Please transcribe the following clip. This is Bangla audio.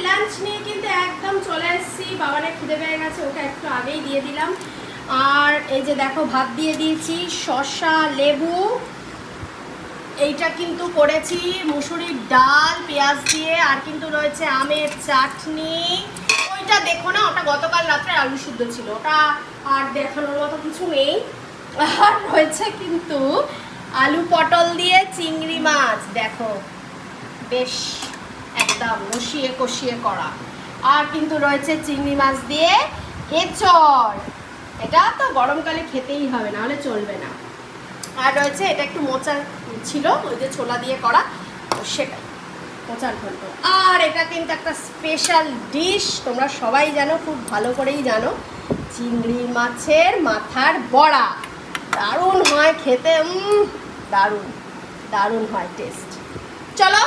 লাঞ্চ নিয়ে কিন্তু একদম চলে এসেছি। বাবানের খিদে পেয়ে গেছে, ওকে একটু আগেই দিয়ে দিলাম। আর এই যে দেখো ভাত দিয়ে দিয়েছি, শসা লেবু, এইটা কিন্তু করেছি মুসুরির ডাল পেঁয়াজ দিয়ে, আর কিন্তু রয়েছে আমের চাটনি। ওইটা দেখো না, ওটা গতকাল রাত্রে আলু সিদ্ধ ছিল, ওটা আর দেখানোর মতো কিছু নেই। আর রয়েছে কিন্তু আলু পটল দিয়ে চিংড়ি মাছ, দেখো বেশ একদম কষিয়ে করা। আর কিন্তু রয়েছে চিংড়ি মাছ দিয়ে এঁচড়, এটা তো গরমকালে খেতেই হবে, না হলে চলবে না। আর রয়েছে এটা একটু মোচা ছিল, ওই যে ছোলা দিয়ে করা, সেটাই মোচার ঘন্ট। আর এটা কিন্তু একটা স্পেশাল ডিশ, তোমরা সবাই জানো, খুব ভালো করেই জানো, চিংড়ি মাছের মাথার বড়া। দারুণ হয় খেতে, দারুণ দারুণ হয় টেস্ট। চলো